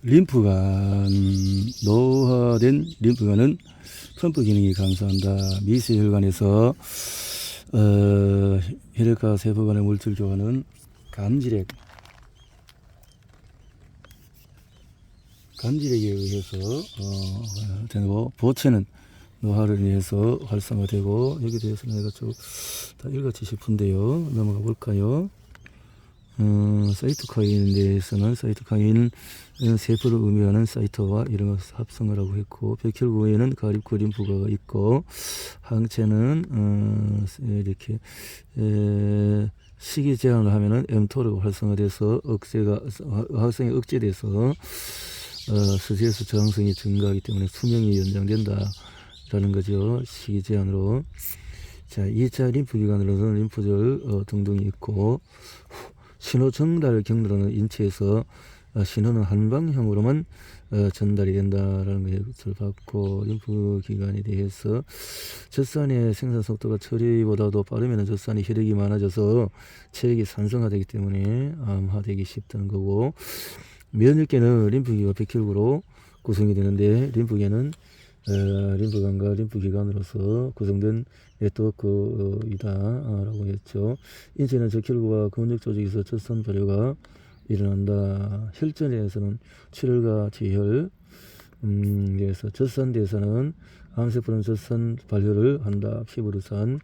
림프관, 노화된 림프관은 펌프 기능이 감소한다. 미세혈관에서 혈액과 세포 간의 물질 교환은 감지력에 의해서 되고, 보채는 노화를 위해서 활성화되고, 여기 대해서는 내가 좀 다 읽었지 싶은데요. 넘어가 볼까요? 사이토카인에 대해서는 사이토카인은 세포를 의미하는 사이토와 이런 것을 합성을 하고 있고, 백혈구에는 가립구 림프가 있고, 항체는 이렇게 식이 제한을 하면은 mTOR가 활성화돼서 화학성이 억제돼서 스트레스 저항성이 증가하기 때문에 수명이 연장된다라는 거죠. 식이 제한으로. 자, 2차 림프기관으로는 림프절 등등이 있고, 신호 전달 경로는 인체에서 신호는 한 방향으로만 전달이 된다라는 것을 봤고, 림프기관에 대해서 젖산의 생산 속도가 처리보다도 빠르면 젖산이 혈액이 많아져서 체액이 산성화되기 때문에 암화되기 쉽다는 거고, 면역계는 림프기와 백혈구로 구성이 되는데, 림프계는 림프관과 림프기관으로서 구성된 네트워크이다라고 했죠. 인체는 적혈구와 근육 조직에서 젖산 발효가 일어난다. 혈전에서는 출혈과 지혈, 그래서 젖산 대사는 암세포는 젖산 발효를 한다. 피부르산.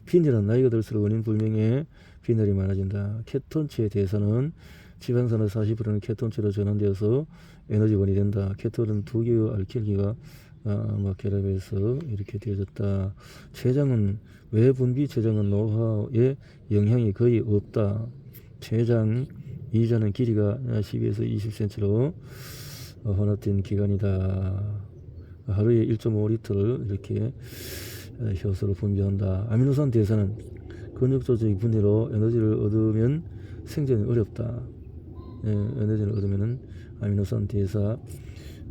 빈혈은 나이가 들수록 원인 불명의 빈혈이 많아진다. 케톤체의 대사는 지방산의 40%는 케톤체로 전환되어서 에너지원이 된다. 케톤은 두 개의 알킬기가 결합해서 이렇게 되어졌다. 외분비 췌장은 노화에 영향이 거의 없다. 췌장 이자는 길이가 12에서 20cm로 혼합된 기관이다. 하루에 1.5리터를 이렇게 효소로 분비한다. 아미노산 대사는 근육 조직 분해로 에너지를 얻으면 생존이 어렵다. 에너지를 얻으면 아미노산 대사,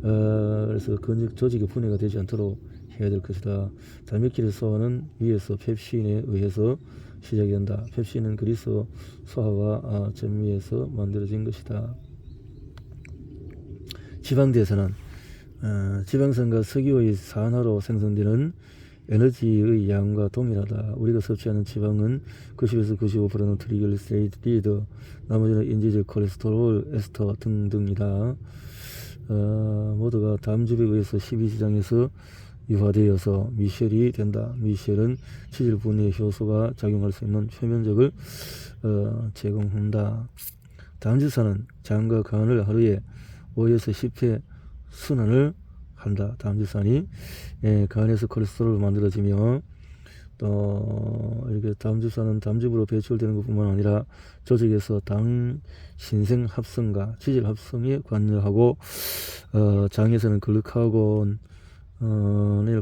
그래서 근육 조직의 분해가 되지 않도록 해야 될 것이다. 단백질의 소화는 위에서 펩신에 의해서 시작이 된다. 펩신은 그리스 소화와 전미에서 만들어진 것이다. 지방대사는 지방산과 석유의 산화로 생성되는 에너지의 양과 동일하다. 우리가 섭취하는 지방은 90에서 95%는 트리글리세리드, 나머지는 인지질, 콜레스테롤, 에스터 등등이다. 모두가 담즙에 의해서 십이지장에서 유화되어서 미셸이 된다. 미셸은 치질 분해 효소가 작용할 수 있는 표면적을 제공한다. 담즙산은 장과 간을 하루에 5에서 10회 순환을 한다. 담즙산이 간에서 콜레스테롤로 만들어지며, 또 이렇게 담즙산은 담즙으로 배출되는 것뿐만 아니라 조직에서 당 신생 합성과 지질 합성에 관여하고, 장에서는 글루카곤을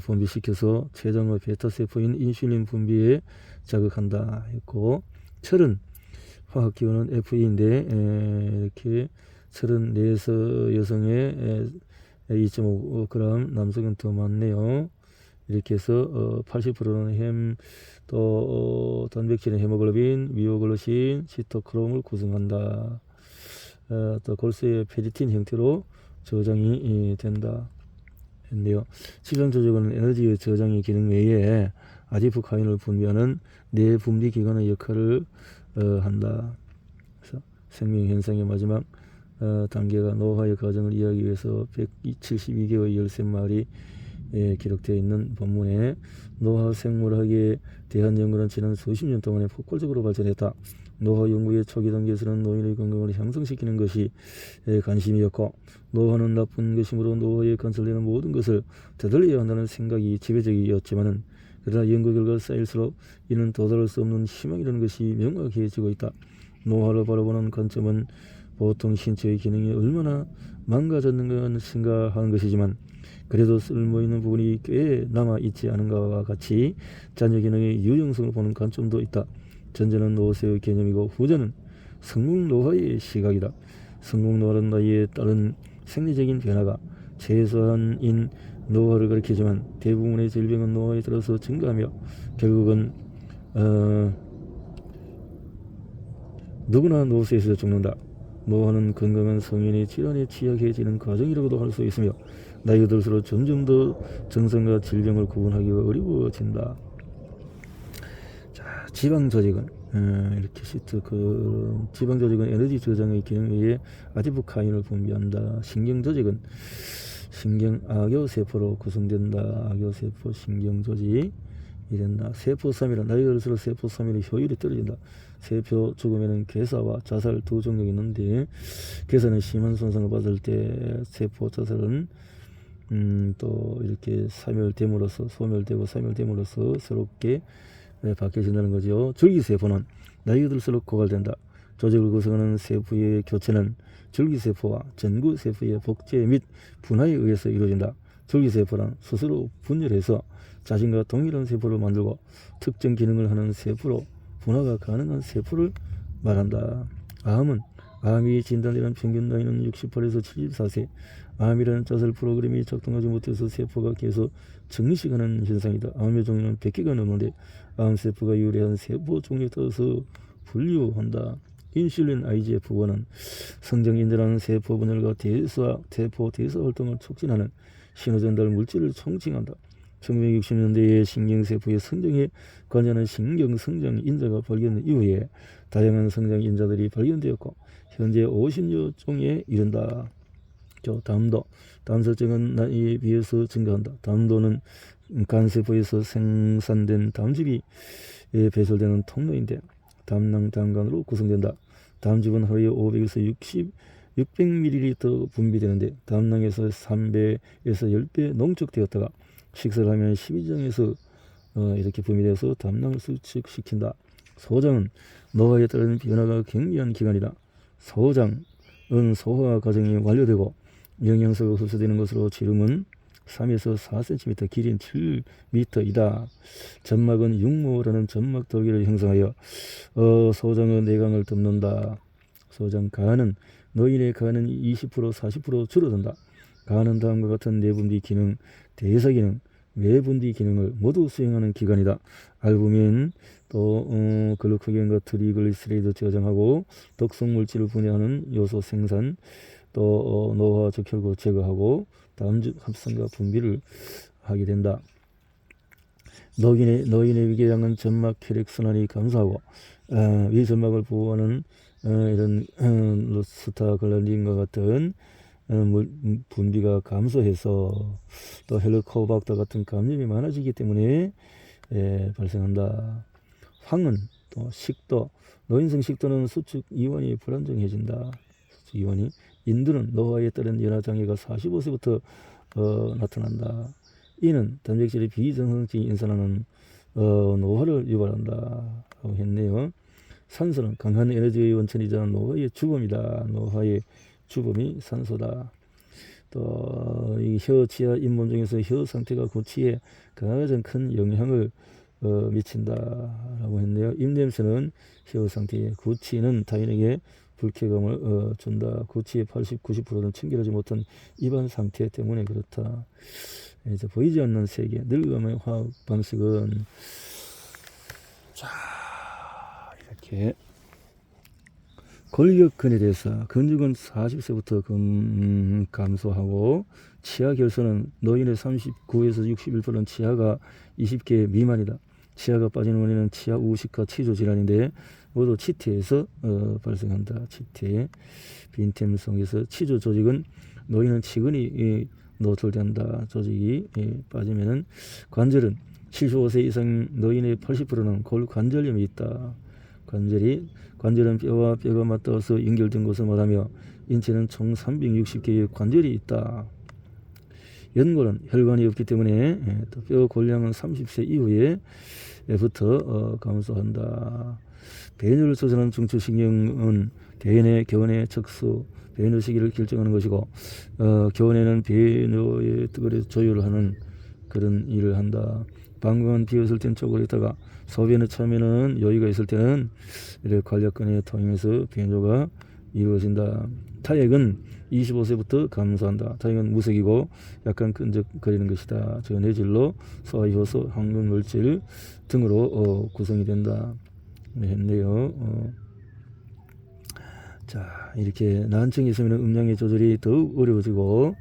분비시켜서 췌장의 베타세포인 인슐린 분비에 자극한다 했고, 철은 화학기호는 Fe인데 이렇게 철은 내에서 여성의 2.5g, 남성은 더 많네요. 이렇게 해서 80%는 햄, 또 단백질은 헤모글로빈, 미오글로신, 시토크롬을 구성한다. 또 골수의 페리틴 형태로 저장이 된다 했네요. 지방 조직은 에너지의 저장의 기능 외에 아디포카인을 분비하는 내분비 기관의 역할을 한다. 그래서 생명 현상의 마지막 단계가 노화의 과정을 이해하기 위해서 172개의 13마리 기록되어 있는 본문에 노화 생물학에 대한 연구는 지난 수십 년 동안에 폭발적으로 발전했다. 노화 연구의 초기 단계에서는 노인의 건강을 향상시키는 것이 관심이었고, 노화는 나쁜 것이므로 노화에 관련되는 모든 것을 되돌려야 한다는 생각이 지배적이었지만은, 그러나 연구 결과 쌓일수록 이는 도달할 수 없는 희망이라는 것이 명확해지고 있다. 노화를 바라보는 관점은 보통 신체의 기능이 얼마나 망가졌는가 생각하는 것이지만, 그래도 쓸모있는 부분이 꽤 남아있지 않은가와 같이 자녀 기능의 유용성을 보는 관점도 있다. 전제는 노쇠의 개념이고 후제는 성공 노화의 시각이다. 성공 노화는 나이에 따른 생리적인 변화가 최소한인 노화를 가리키지만, 대부분의 질병은 노화에 따라서 증가하며 결국은 누구나 노쇠에서 죽는다. 노화는 건강한 성인이 질환에 취약해지는 과정이라고도 할 수 있으며 나이가 들수록 점점 더 정상과 질병을 구분하기가 어려워진다. 자, 지방 조직은 이렇게 시트 지방 조직은 에너지 저장의 기능에 의해 아디포카인을 분비한다. 신경 조직은 신경 악교세포로 구성된다. 악교세포 신경 조직이 된다. 세포3일은 나이가 들수록 세포3일의 효율이 떨어진다. 세포 죽음에는 괴사와 자살 두 종류가 있는데 괴사는 심한 손상을 받을 때 세포 자살은 또 이렇게 소멸되고 사멸됨으로써 새롭게 바뀌어진다는 거죠. 줄기세포는 나이가 들수록 고갈된다. 조직을 구성하는 세포의 교체는 줄기세포와 전구세포의 복제 및 분화에 의해서 이루어진다. 줄기세포는 스스로 분열해서 자신과 동일한 세포를 만들고 특정 기능을 하는 세포로 분화가 가능한 세포를 말한다. 암이 진단되는 평균 나이는 68에서 74세. 암이라는 자살 프로그램이 작동하지 못해서 세포가 계속 증식하는 현상이다. 암의 종류는 100개가 넘는데 암세포가 유래한 세포 종류에 따라서 분류한다. 인슐린 IGF-1은 성장인자라는 세포 분열과 세포 대사 활동을 촉진하는 신호전달 물질을 촉진한다. 1960년대에 신경세포의 성장에 관여하는 신경성장인자가 발견된 이후에 다양한 성장인자들이 발견되었고 현재 50여 종에 이른다. 담 설정은 나이에 비해서 증가한다. 담도는 간세포에서 생산된 담즙이 배설되는 통로인데 담낭 담관으로 구성된다. 담즙은 하루에 500에서 600ml 분비되는데 담낭에서 3배에서 10배 농축되었다가 식사를 하면 12장에서 이렇게 분비되어서 담낭을 수축시킨다. 소장은 노화에 따른 변화가 경미한 기관이다. 소장은 소화 과정이 완료되고 영양소가 흡수되는 것으로 지름은 3에서 4cm, 길이는 7m이다. 점막은 육모라는 점막 돌기를 형성하여 소장의 내강을 덮는다. 소장 간은 노인의 간은 20% 40% 줄어든다. 간은 다음과 같은 내분비 기능, 대사 기능, 외분비 기능을 모두 수행하는 기관이다. 알부민, 또 글루코겐과 트리글리세리드 저장하고 독성 물질을 분해하는 요소 생산, 또 노화 적혈구 제거하고 담즙 합성과 분비를 하게 된다. 노인의 위궤양은 점막 혈액순환이 감소하고 위점막을 보호하는 이런 스타글란딘과 같은 분비가 감소해서 또 헬리코박터 같은 감염이 많아지기 때문에 발생한다. 황은 또 식도, 노인성 식도는 수축 이완이 불안정해진다. 수축 이완이 인두는 노화에 따른 연화장애가 45세부터 나타난다. 이는 단백질의 비정상적인 인산화는 노화를 유발한다 라고 했네요. 산소는 강한 에너지의 원천이자 노화의 주범이다. 노화의 주범이 산소다. 또 이 혀, 치아, 잇몸 중에서 혀 상태가 구취에 가장 큰 영향을 미친다라고 했네요. 입냄새는 혀 상태에, 구취는 타인에게 불쾌감을 준다. 구취의 80, 90%는 청결하지 못한 입안 상태 때문에 그렇다. 이제 보이지 않는 세계, 늙음의 화학 방식은 자 이렇게 골격근에 대해서 근육은 40세부터 감소하고 치아 결손은 노인의 39에서 61%는 치아가 20개 미만이다. 치아가 빠지는 원인은 치아 우식과 치조 질환인데 모두 치태에서 발생한다. 치태, 빈틈성에서 치조 조직은 노인은 치근이 노출된다. 조직이 빠지면은 관절은 75세 이상 노인의 80%는 골관절염이 있다. 관절은 뼈와 뼈가 맞닿아서 연결된 것을 말하며 인체는 총 360개의 관절이 있다. 연골은 혈관이 없기 때문에 또 뼈 골량은 30세 이후에부터 감소한다. 배뇨를 조절하는 중추신경은 대뇌, 교내, 척수, 배뇨 시기를 결정하는 것이고 교내는 배뇨의 뜨거리 조율을 하는 그런 일을 한다. 방광은 비었을 땐 쪼그렸다가 소변을 차면은 여유가 있을 때는 이렇게 관략근에 통해서 배뇨가 이루어진다. 타액은 25세부터 감소한다. 타액은 무색이고 약간 끈적거리는 것이다. 저 뇌질로 소화효소, 항균물질 등으로 구성이 된다. 했네요. 자, 이렇게 난청이 있으면 음량의 조절이 더욱 어려워지고,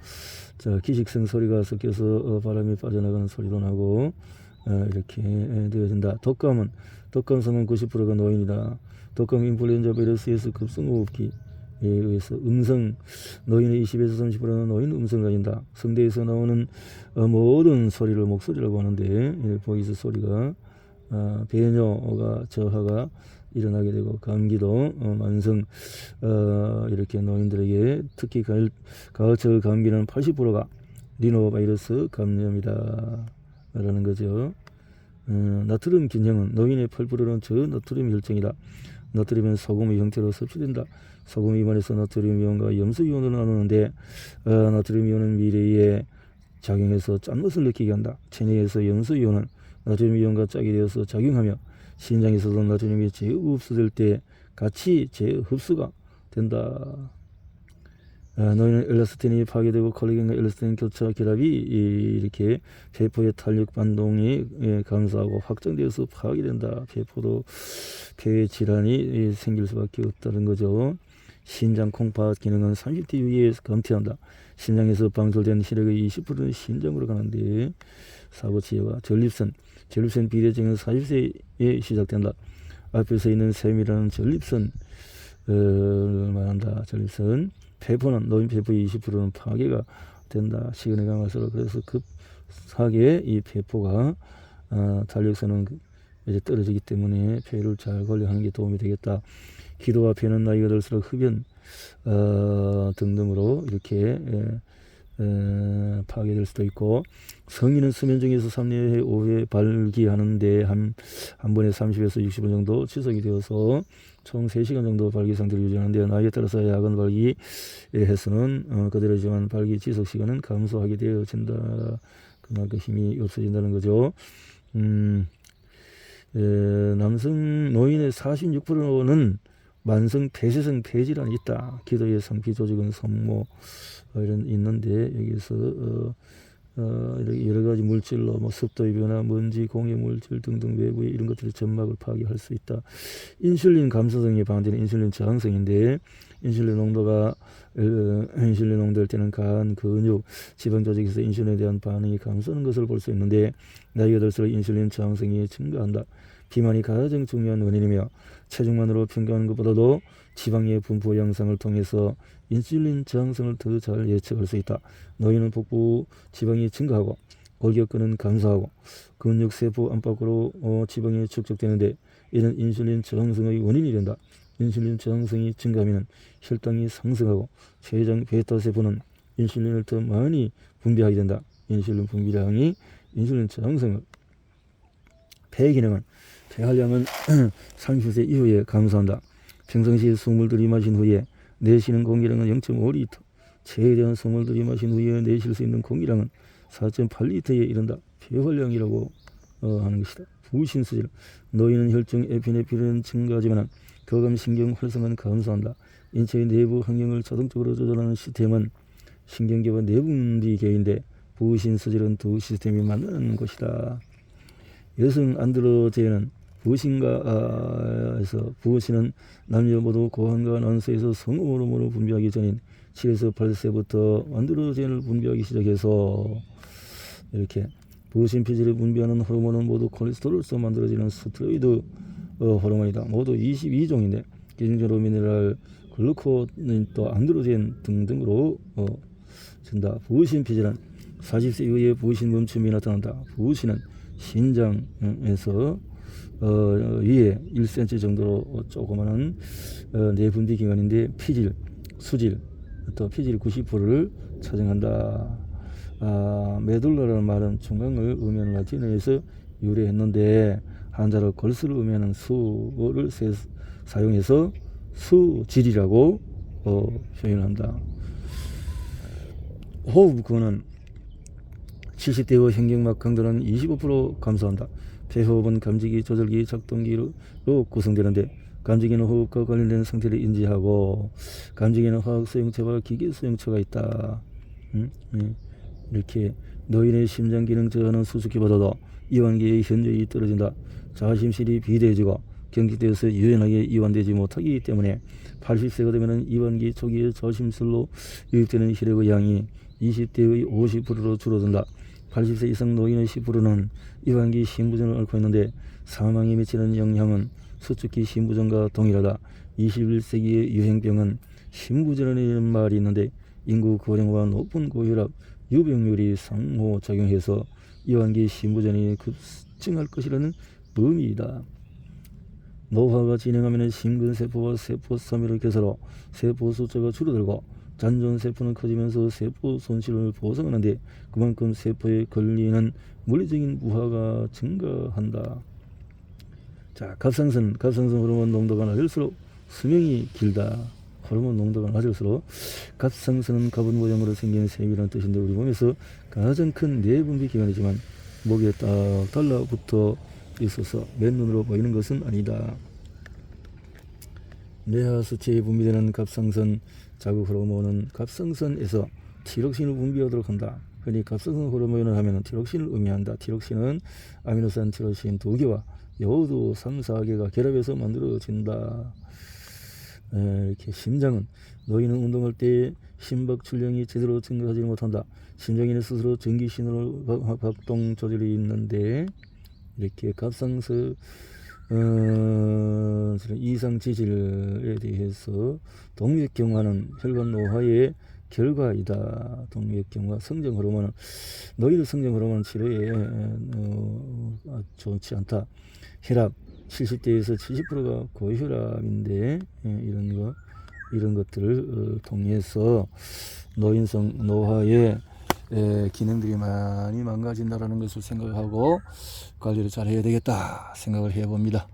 자, 기식성 소리가 섞여서 바람이 빠져나가는 소리도 나고, 이렇게 되어진다. 독감성은 90%가 노인이다. 독감, 인플루엔자 바이러스에서 급성호흡기에 의해서 노인의 20에서 30%는 노인 음성을 가진다. 성대에서 나오는 모든 소리를 목소리라고 하는데, 보이스 소리가, 배뇨가 저하가 일어나게 되고, 감기도 만성 이렇게 노인들에게 특히 가을철 감기는 80%가 리노바이러스 감염이다 라는 거죠. 나트륨 균형은 노인의 8%는 저나트륨 혈증이다. 나트륨은 소금의 형태로 섭취된다. 소금 이온에서 나트륨 이온과 염소 이온으로 나누는데, 나트륨 이온은 미래에 작용해서 짠맛을 느끼게 한다. 체내에서 염소 이온은 나트륨 이온과 짝이 되어서 작용하며 신장에서도 나트륨이 재흡수될 때 같이 재흡수가 된다. 노인은 엘라스틴이 파괴되고 콜라겐과 엘라스틴 교차 결합이 이렇게 폐포의 탄력 반동이 감소하고 확장되어서 파괴된다. 폐포도 폐 질환이 생길 수밖에 없다는 거죠. 신장 콩팥 기능은 30대 이후에 감퇴한다. 신장에서 방출된 혈액의 20%는 신장으로 가는데, 사고치레와 전립선 비대증은 40세에 시작된다. 앞에서 있는 셈이라는 전립선을 말한다. 전립선. 폐포는 노인 폐포의 20%는 파괴가 된다. 시간에 강할수록. 그래서 급하게 이 폐포가 탄력선은 이제 떨어지기 때문에 폐를 잘 관리하는 게 도움이 되겠다. 기도와 폐는 나이가 들수록 흡연 등등으로 이렇게 파괴될 수도 있고, 성인은 수면 중에서 3회 5회 발기하는데 한 번에 30에서 60분 정도 지속이 되어서 총 3시간 정도 발기 상태를 유지하는데, 나이에 따라서 야간 발기에서는 그대로지만 발기 지속 시간은 감소하게 되어진다. 그만큼 힘이 없어진다는 거죠. 남성 노인의 46%는 만성 폐쇄성 폐질환이 있다. 기도의 상피 조직은 성모 이런 있는데, 여기서 여러 가지 물질로 습도의 변화, 먼지, 공해 물질 등등 외부의 이런 것들이 점막을 파괴할 수 있다. 인슐린 감소성에 방지는 인슐린 저항성인데, 인슐린 농도될 때는 간, 근육, 지방 조직에서 인슐린에 대한 반응이 감소하는 것을 볼 수 있는데, 나이가 들수록 인슐린 저항성이 증가한다. 비만이 가장 중요한 원인이며, 체중만으로 평가하는 것보다도 지방의 분포 양상을 통해서 인슐린 저항성을 더 잘 예측할 수 있다. 노인은 복부 지방이 증가하고 골격근은 감소하고 근육세포 안팎으로 지방이 축적되는데, 이는 인슐린 저항성의 원인이 된다. 인슐린 저항성이 증가하면 혈당이 상승하고 췌장 베타세포는 인슐린을 더 많이 분비하게 된다. 인슐린 분비량이 인슐린 저항성을, 폐기능은 폐활량은 30세 이후에 감소한다. 평상시 숨을 들이마신 후에 내쉬는 공기량은 0.5리터, 최대한 숨을 들이마신 후에 내쉴 수 있는 공기량은 4.8리터에 이른다. 폐활량이라고 하는 것이다. 부신수질, 노인은 혈중 에피네프린 증가하지만 교감신경 활성화는 감소한다. 인체의 내부 환경을 자동적으로 조절하는 시스템은 신경계와 내분비계인데, 부신수질은 두 시스템이 만나는 것이다. 여성 안드로젠은 부신은 남녀 모두 고환과 난소에서 성호르몬을 분비하기 전인 7에서 8세부터 안드로젠을 분비하기 시작해서, 이렇게 부신 피질을 분비하는 호르몬은 모두 콜레스테롤에서 만들어지는 스테로이드 호르몬이다. 모두 22종인데 기능적으로 미네랄, 글루코는 또 안드로젠 등등으로 준다. 부신 피질은 40세 이후에 부신 멈춤이 나타난다. 부신은 신장에서 위에 1cm 정도로 조그마한 내분비 기관인데, 피질, 수질, 또 피질 90%를 차지한다. 메둘라라는 말은 중간을 의미하는 라틴어에서 유래했는데, 한자로 걸스를 의미하는 수를 사용해서 수질이라고 표현한다. 호흡근은 70대 후 횡격막 강도는 25% 감소한다. 폐호흡은 감지기, 조절기, 작동기로 구성되는데, 감지기는 호흡과 관련된 상태를 인지하고, 감지기는 화학 수용체와 기계 수용체가 있다. 이렇게 노인의 심장 기능 저하는 수축기보다도 이완기의 현저히 떨어진다. 자심실이 비대해지고 경직되어서 유연하게 이완되지 못하기 때문에 80세가 되면 이완기 초기에 저심술로 유입되는 혈액의 양이 20대의 50%로 줄어든다. 80세 이상 노인의 10%는 이완기 심부전을 앓고 있는데 사망에 미치는 영향은 수축기 심부전과 동일하다. 21세기의 유행병은 심부전이라는 말이 있는데 인구 고령화와 높은 고혈압, 유병률이 상호작용해서 이완기 심부전이 급증할 것이라는 의미이다. 노화가 진행하면 심근세포와 세포섬유를 개설하여 세포 숫자가 줄어들고 잔존세포는 커지면서 세포 손실을 보상하는데 그만큼 세포에 걸리는 물리적인 부하가 증가한다. 자, 갑상선 호르몬 농도가 낮을수록 수명이 길다. 호르몬 농도가 낮을수록 갑상선은 갑은 모양으로 생긴 샘이라는 뜻인데 우리 몸에서 가장 큰 내분비 기관이지만 목에 딱 달라붙어 있어서 맨눈으로 보이는 것은 아니다. 뇌하 수치에 분비되는 갑상선 자극 호르몬은 갑상선에서 티록신을 분비하도록 한다. 그러니 갑상선 호르몬을 하면 티록신을 의미한다. 티록신은 아미노산 티로신 2개와 요오도 3, 4개가 결합해서 만들어진다. 이렇게 심장은 노인은 운동할 때 심박 출량이 제대로 증가하지 못한다. 심장에는 스스로 전기 신호를 박동 조절이 있는데 이렇게 갑상선 이상 지질에 대해서 동맥경화는 혈관 노화의 결과이다. 동맥경화, 성장 호르몬은 노인 성장 호르몬 치료에 좋지 않다. 혈압 70대에서 70%가 고혈압인데 이런 것들을 통해서 노인성 노화의 기능들이 많이 망가진다라는 것을 생각하고 관리를 잘 해야 되겠다 생각을 해봅니다.